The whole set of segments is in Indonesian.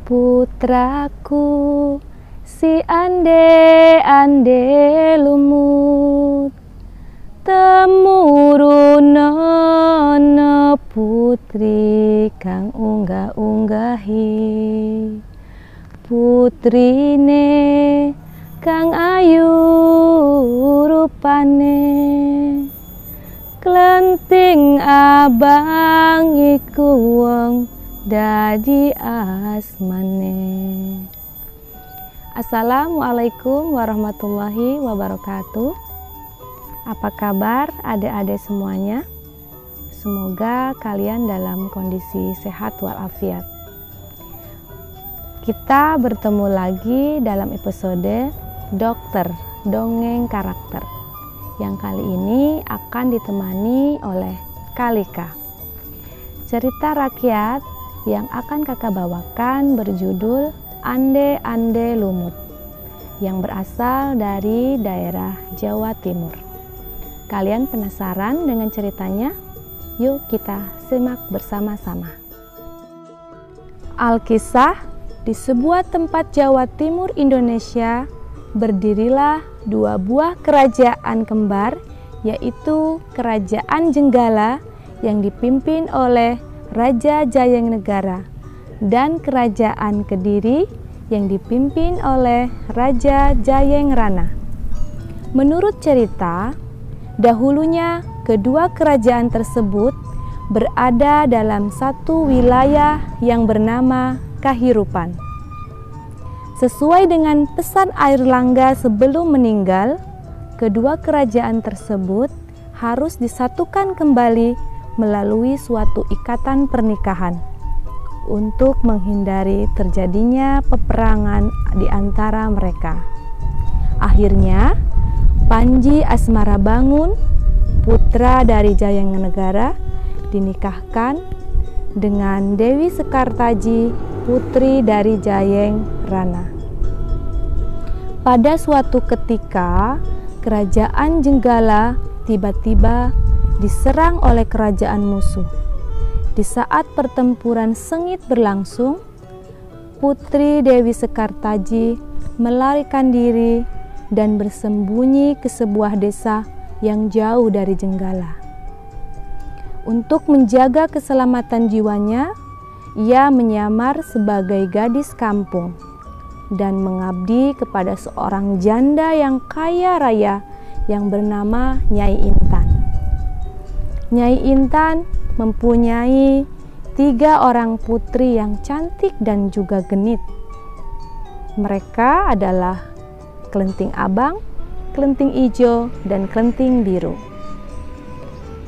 putraku, si ande-ande lumut, temurunana putri kang unggah-unggahi, putrine kang ayu rupane, klenting abang iku wong dadi asmane. Assalamualaikum warahmatullahi wabarakatuh. Apa kabar adik-adik semuanya? Semoga kalian dalam kondisi sehat walafiat. Kita bertemu lagi dalam episode Dokter Dongeng Karakter, yang kali ini akan ditemani oleh Kalika. Cerita rakyat yang akan kakak bawakan berjudul Ande-ande Lumut, yang berasal dari daerah Jawa Timur. Kalian penasaran dengan ceritanya? Yuk kita simak bersama-sama. Alkisah, di sebuah tempat Jawa Timur Indonesia, berdirilah dua buah kerajaan kembar, yaitu Kerajaan Jenggala yang dipimpin oleh Raja Jayanegara dan Kerajaan Kediri yang dipimpin oleh Raja Jayengrana. Menurut cerita, dahulunya kedua kerajaan tersebut berada dalam satu wilayah yang bernama Kahirupan. Sesuai dengan pesan Airlangga sebelum meninggal, kedua kerajaan tersebut harus disatukan kembali melalui suatu ikatan pernikahan untuk menghindari terjadinya peperangan di antara mereka. Akhirnya, Panji Asmarabangun, putra dari Jayanegara, dinikahkan dengan Dewi Sekartaji, putri dari Jayengrana. Pada suatu ketika, Kerajaan Jenggala tiba-tiba diserang oleh kerajaan musuh. Di saat pertempuran sengit berlangsung, putri Dewi Sekartaji melarikan diri dan bersembunyi ke sebuah desa yang jauh dari Jenggala. Untuk menjaga keselamatan jiwanya, ia menyamar sebagai gadis kampung dan mengabdi kepada seorang janda yang kaya raya yang bernama Nyai Intan. Nyai Intan mempunyai 3 orang putri yang cantik dan juga genit. Mereka adalah Klenting Abang, Klenting Ijo, dan Klenting Biru.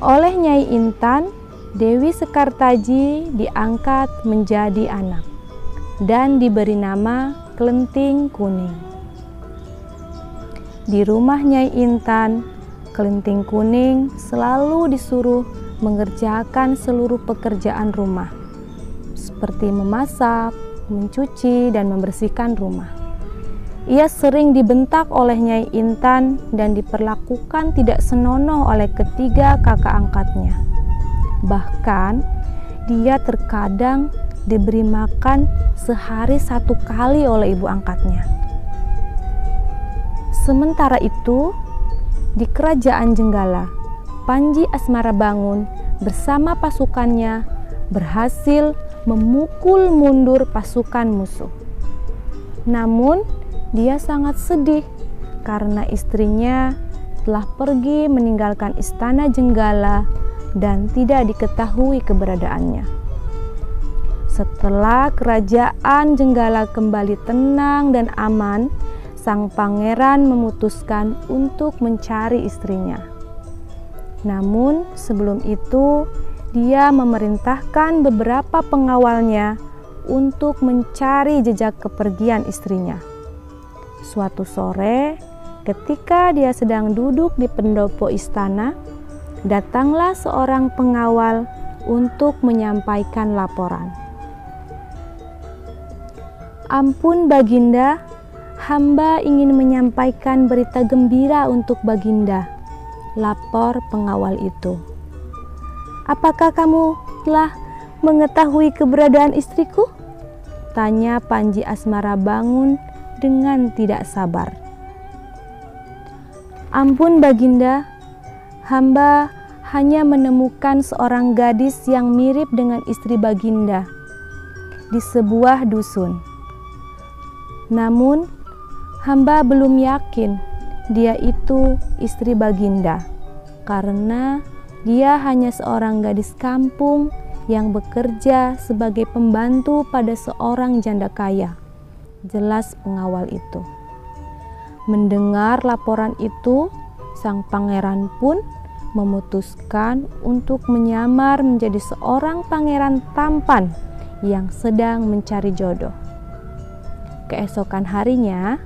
Oleh Nyai Intan, Dewi Sekartaji diangkat menjadi anak dan diberi nama Klenting Kuning. Di rumah Nyai Intan, Klenting Kuning selalu disuruh mengerjakan seluruh pekerjaan rumah, seperti memasak, mencuci, dan membersihkan rumah. Ia sering dibentak oleh Nyai Intan dan diperlakukan tidak senonoh oleh ketiga kakak angkatnya. Bahkan, dia terkadang diberi makan sehari 1 kali oleh ibu angkatnya. Sementara itu, di Kerajaan Jenggala, Panji Asmarabangun bersama pasukannya berhasil memukul mundur pasukan musuh. Namun, dia sangat sedih karena istrinya telah pergi meninggalkan istana Jenggala dan tidak diketahui keberadaannya. Setelah kerajaan Jenggala kembali tenang dan aman, sang pangeran memutuskan untuk mencari istrinya. Namun sebelum itu, dia memerintahkan beberapa pengawalnya untuk mencari jejak kepergian istrinya. Suatu sore, ketika dia sedang duduk di pendopo istana, datanglah seorang pengawal untuk menyampaikan laporan. "Ampun Baginda, hamba ingin menyampaikan berita gembira untuk Baginda," lapor pengawal itu. "Apakah kamu telah mengetahui keberadaan istriku?" Tanya Panji Asmara Bangun dengan tidak sabar. Ampun Baginda, hamba hanya menemukan seorang gadis yang mirip dengan istri Baginda di sebuah dusun. Namun, hamba belum yakin dia itu istri Baginda, karena dia hanya seorang gadis kampung yang bekerja sebagai pembantu pada seorang janda kaya, jelas pengawal itu. Mendengar laporan itu, sang pangeran pun memutuskan untuk menyamar menjadi seorang pangeran tampan yang sedang mencari jodoh. Keesokan harinya,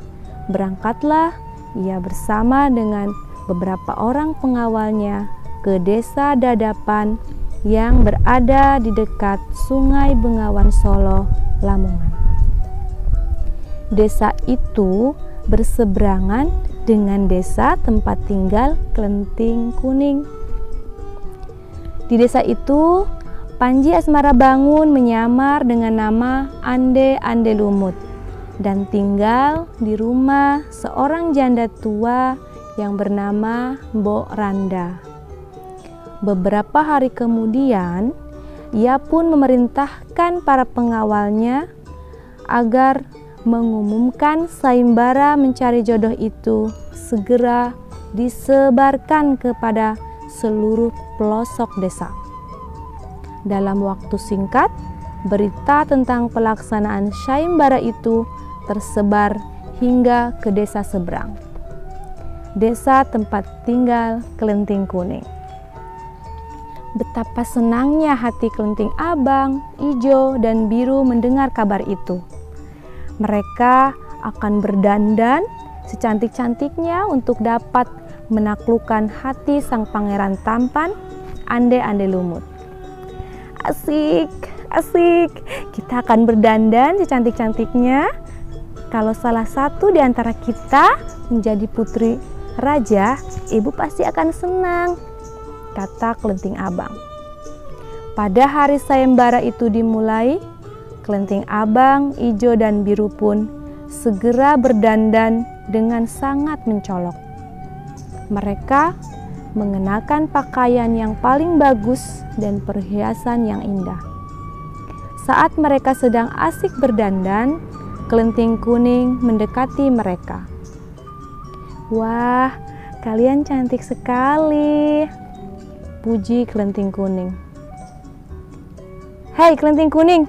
berangkatlah ia bersama dengan beberapa orang pengawalnya ke desa Dadapan yang berada di dekat Sungai Bengawan Solo, Lamongan. Desa itu berseberangan dengan desa tempat tinggal Klenting Kuning. Di desa itu, Panji Asmara Bangun menyamar dengan nama Ande Ande Lumut dan tinggal di rumah seorang janda tua yang bernama Mbok Randa. Beberapa hari kemudian, ia pun memerintahkan para pengawalnya agar mengumumkan sayembara mencari jodoh itu segera disebarkan kepada seluruh pelosok desa. Dalam waktu singkat, berita tentang pelaksanaan sayembara itu tersebar hingga ke desa seberang, desa tempat tinggal Klenting Kuning. Betapa senangnya hati Klenting Abang, Ijo, dan Biru mendengar kabar itu. Mereka akan berdandan secantik-cantiknya untuk dapat menaklukkan hati sang pangeran tampan Ande Ande Lumut. Asik, asik. Kita akan berdandan secantik-cantiknya. Kalau salah satu di antara kita menjadi putri raja, ibu pasti akan senang, kata Klenting Abang. Pada hari sayembara itu dimulai, Klenting Abang, Ijo, dan Biru pun segera berdandan dengan sangat mencolok. Mereka mengenakan pakaian yang paling bagus dan perhiasan yang indah. Saat mereka sedang asik berdandan, Klenting Kuning mendekati mereka. "Wah, kalian cantik sekali," puji Klenting Kuning. "Hei Klenting Kuning,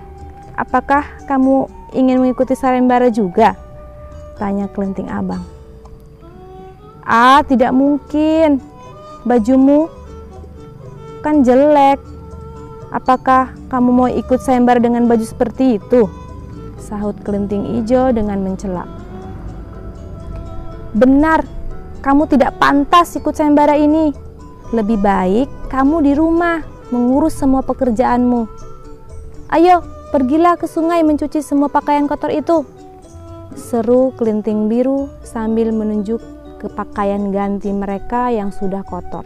apakah kamu ingin mengikuti sayembara juga?" tanya Klenting Abang. "Ah, tidak mungkin. Bajumu kan jelek. Apakah kamu mau ikut sayembara dengan baju seperti itu?" sahut Klenting Ijo dengan mencela. "Benar, kamu tidak pantas ikut sayembara ini. Lebih baik kamu di rumah mengurus semua pekerjaanmu. Ayo, pergilah ke sungai mencuci semua pakaian kotor itu," seru Klenting Biru sambil menunjuk ke pakaian ganti mereka yang sudah kotor.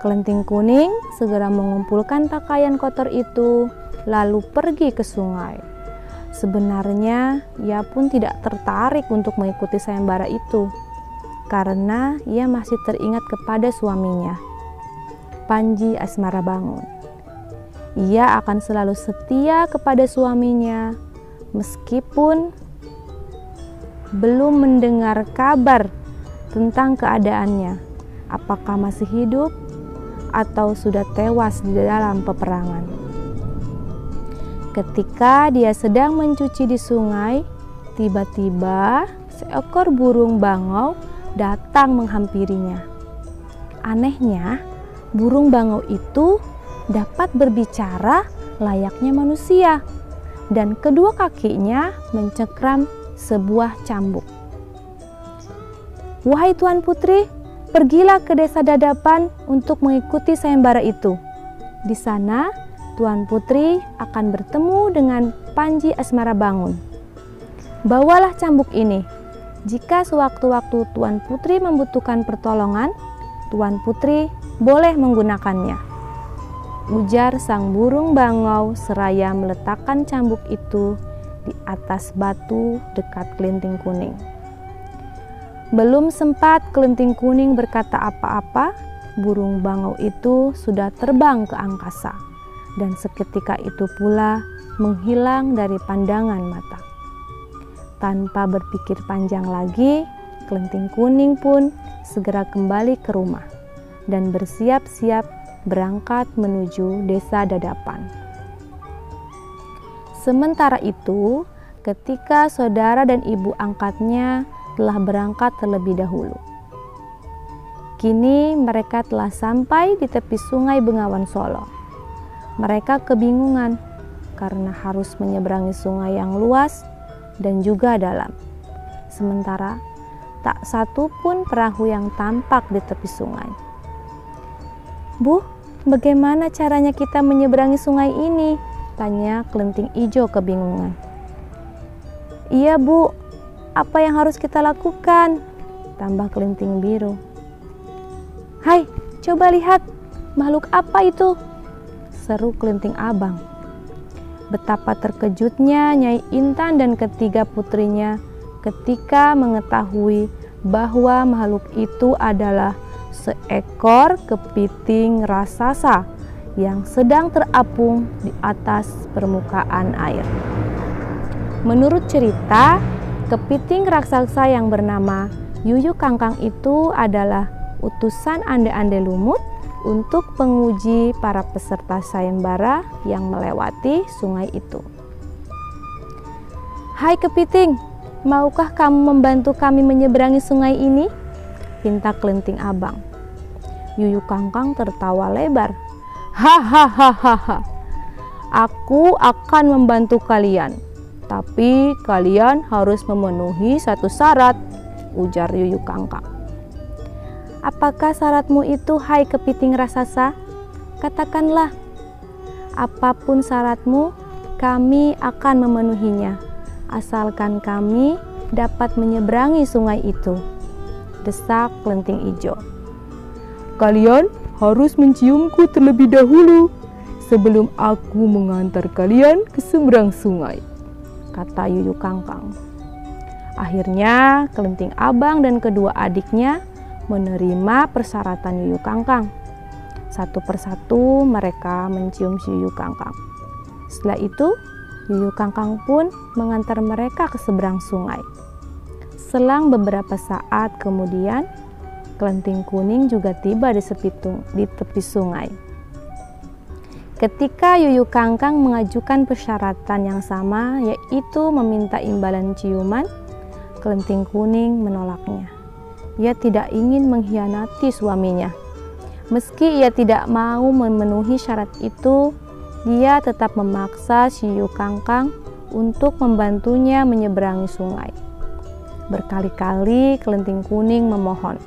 Klenting Kuning segera mengumpulkan pakaian kotor itu lalu pergi ke sungai. Sebenarnya ia pun tidak tertarik untuk mengikuti sayembara itu karena ia masih teringat kepada suaminya, Panji Asmara Bangun. Ia akan selalu setia kepada suaminya meskipun belum mendengar kabar tentang keadaannya, apakah masih hidup atau sudah tewas di dalam peperangan. Ketika dia sedang mencuci di sungai, tiba-tiba seekor burung bangau datang menghampirinya. Anehnya, burung bangau itu dapat berbicara layaknya manusia dan kedua kakinya mencengkram sebuah cambuk. "Wahai Tuan Putri, pergilah ke desa Dadapan untuk mengikuti sayembara itu. Di sana, Tuan Putri akan bertemu dengan Panji Asmara Bangun. Bawalah cambuk ini. Jika sewaktu-waktu Tuan Putri membutuhkan pertolongan, Tuan Putri boleh menggunakannya," ujar sang burung bangau seraya meletakkan cambuk itu di atas batu dekat Kelinting Kuning. Belum sempat Kelinting Kuning berkata apa-apa, burung bangau itu sudah terbang ke angkasa dan seketika itu pula menghilang dari pandangan mata. Tanpa berpikir panjang lagi, Kelinting Kuning pun segera kembali ke rumah dan bersiap-siap berangkat menuju desa Dadapan. Sementara itu, ketika saudara dan ibu angkatnya telah berangkat terlebih dahulu. Kini mereka telah sampai di tepi sungai Bengawan Solo. Mereka kebingungan karena harus menyeberangi sungai yang luas dan juga dalam. Sementara tak satu pun perahu yang tampak di tepi sungai. "Bu, bagaimana caranya kita menyeberangi sungai ini?" tanya Kelinting Ijo kebingungan. "Iya Bu, apa yang harus kita lakukan?" tambah Kelinting Biru. "Hai, coba lihat, makhluk apa itu?" seru Kelinting Abang. Betapa terkejutnya Nyai Intan dan ketiga putrinya ketika mengetahui bahwa makhluk itu adalah seekor kepiting raksasa yang sedang terapung di atas permukaan air. Menurut cerita, kepiting raksasa yang bernama Yuyu Kangkang itu adalah utusan Ande-Ande Lumut untuk penguji para peserta sayembara yang melewati sungai itu. "Hai kepiting, maukah kamu membantu kami menyeberangi sungai ini?" pinta Kelinting Abang. Yuyu Kangkang tertawa lebar. "Hahaha, aku akan membantu kalian, tapi kalian harus memenuhi satu syarat," ujar Yuyu Kangkang. "Apakah syaratmu itu, hai kepiting raksasa? Katakanlah." "Apapun syaratmu, kami akan memenuhinya, asalkan kami dapat menyeberangi sungai itu," desak Kelinting Ijo. "Kalian harus menciumku terlebih dahulu sebelum aku mengantar kalian ke seberang sungai," kata Yuyu Kangkang. Akhirnya Kelinting Abang dan kedua adiknya menerima persyaratan Yuyu Kangkang. Satu persatu mereka mencium si Yuyu Kangkang. Setelah itu, Yuyu Kangkang pun mengantar mereka ke seberang sungai. Selang beberapa saat kemudian, Kelinting Kuning juga tiba di tepi sungai. Ketika Yuyu Kangkang mengajukan persyaratan yang sama, yaitu meminta imbalan ciuman, Kelinting Kuning menolaknya. Ia tidak ingin mengkhianati suaminya. Meski ia tidak mau memenuhi syarat itu, dia tetap memaksa si Yuyu Kangkang untuk membantunya menyeberangi sungai. Berkali-kali Kelinting Kuning memohon,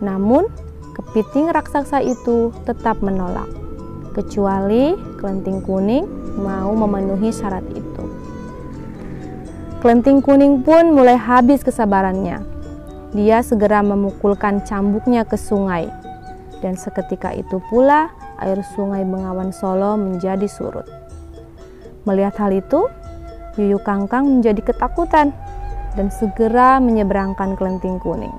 namun kepiting raksasa itu tetap menolak, kecuali Kelinting Kuning mau memenuhi syarat itu. Kelinting Kuning pun mulai habis kesabarannya. Dia segera memukulkan cambuknya ke sungai, dan seketika itu pula air sungai Bengawan Solo menjadi surut. Melihat hal itu, Yuyu Kangkang menjadi ketakutan dan segera menyeberangkan Kelinting Kuning,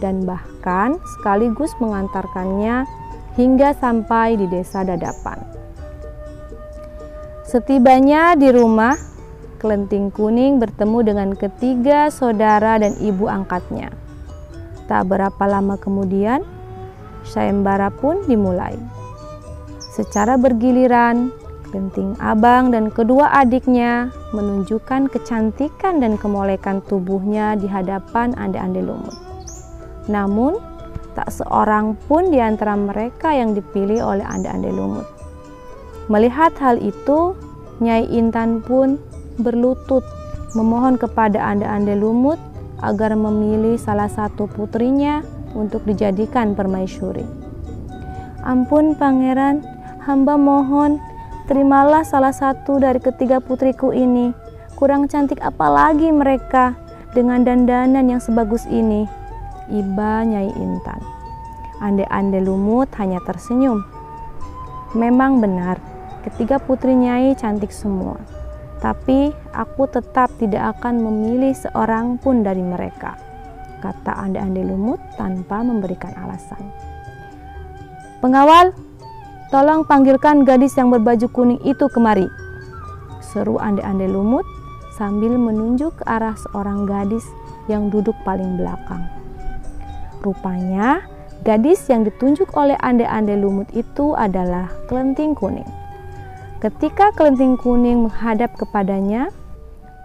dan bahkan sekaligus mengantarkannya hingga sampai di desa Dadapan. Setibanya di rumah, Kelinting Kuning bertemu dengan ketiga saudara dan ibu angkatnya. Tak berapa lama kemudian, sayembara pun dimulai. Secara bergiliran, Kelinting Abang dan kedua adiknya menunjukkan kecantikan dan kemolekan tubuhnya di hadapan Ande-Ande Lumut. Namun, tak seorang pun di antara mereka yang dipilih oleh Ande-Ande Lumut. Melihat hal itu, Nyai Intan pun berlutut memohon kepada Ande-Ande Lumut agar memilih salah satu putrinya untuk dijadikan permaisuri. "Ampun Pangeran, hamba mohon, terimalah salah satu dari ketiga putriku ini. Kurang cantik apalagi mereka dengan dandanan yang sebagus ini," iba Nyai Intan. Ande-Ande Lumut hanya tersenyum. Memang benar, ketiga putri Nyai cantik semua. Tapi aku tetap tidak akan memilih seorang pun dari mereka, kata Ande-Ande Lumut tanpa memberikan alasan. Pengawal, tolong panggilkan gadis yang berbaju kuning itu kemari, seru Ande-Ande Lumut sambil menunjuk ke arah seorang gadis yang duduk paling belakang. Rupanya, gadis yang ditunjuk oleh Ande-Ande Lumut itu adalah Kelenting Kuning. Ketika Kelenting Kuning menghadap kepadanya,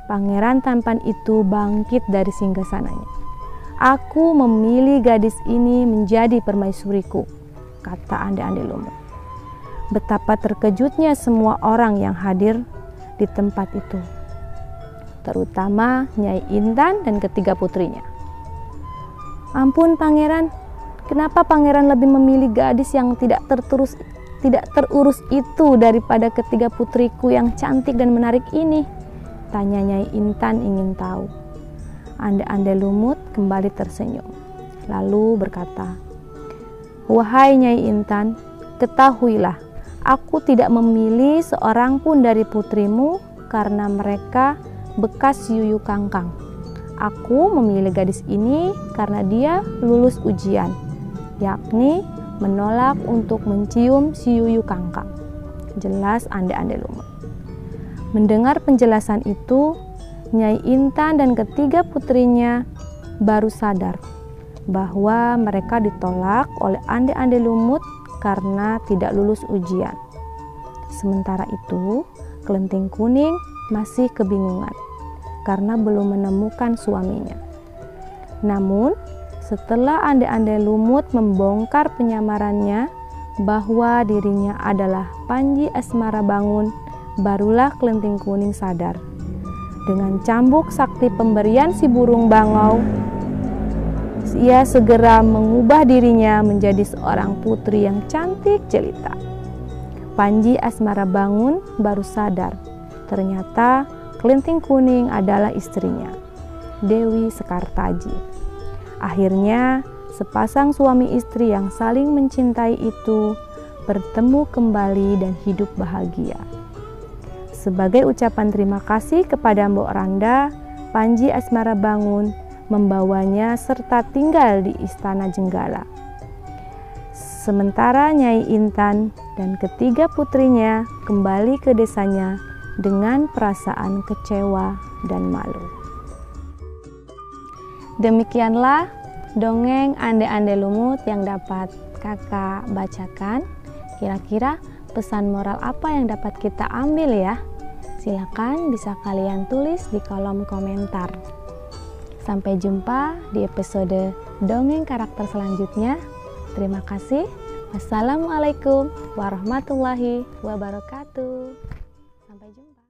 pangeran tampan itu bangkit dari singgasananya. Aku memilih gadis ini menjadi permaisuriku, kata Ande-Ande Lumut. Betapa terkejutnya semua orang yang hadir di tempat itu, terutama Nyai Intan dan ketiga putrinya. Ampun pangeran, kenapa pangeran lebih memilih gadis yang tidak terurus itu daripada ketiga putriku yang cantik dan menarik ini? Tanya Nyai Intan ingin tahu. Ande-Ande Lumut kembali tersenyum, lalu berkata, "Wahai Nyai Intan, ketahuilah, aku tidak memilih seorang pun dari putrimu karena mereka bekas yuyu kangkang. Aku memilih gadis ini karena dia lulus ujian, yakni menolak untuk mencium si yuyu kangkang," jelas Ande-Ande Lumut. Mendengar penjelasan itu, Nyai Intan dan ketiga putrinya baru sadar bahwa mereka ditolak oleh Ande-Ande Lumut karena tidak lulus ujian. Sementara itu, Kelenting Kuning masih kebingungan karena belum menemukan suaminya. Namun, setelah Ande-Ande Lumut membongkar penyamarannya bahwa dirinya adalah Panji Asmara Bangun, barulah Kelenting Kuning sadar. Dengan cambuk sakti pemberian si burung bangau, ia segera mengubah dirinya menjadi seorang putri yang cantik jelita. Panji Asmara Bangun baru sadar, ternyata Kelenting Kuning adalah istrinya, Dewi Sekartaji. Akhirnya, sepasang suami istri yang saling mencintai itu bertemu kembali dan hidup bahagia. Sebagai ucapan terima kasih kepada Mbok Randa, Panji Asmara Bangun membawanya serta tinggal di Istana Jenggala. Sementara Nyai Intan dan ketiga putrinya kembali ke desanya dengan perasaan kecewa dan malu. Demikianlah dongeng Ande-Ande Lumut yang dapat kakak bacakan. Kira-kira pesan moral apa yang dapat kita ambil ya? Silakan bisa kalian tulis di kolom komentar. Sampai jumpa di episode dongeng karakter selanjutnya. Terima kasih. Wassalamualaikum warahmatullahi wabarakatuh. Sampai jumpa.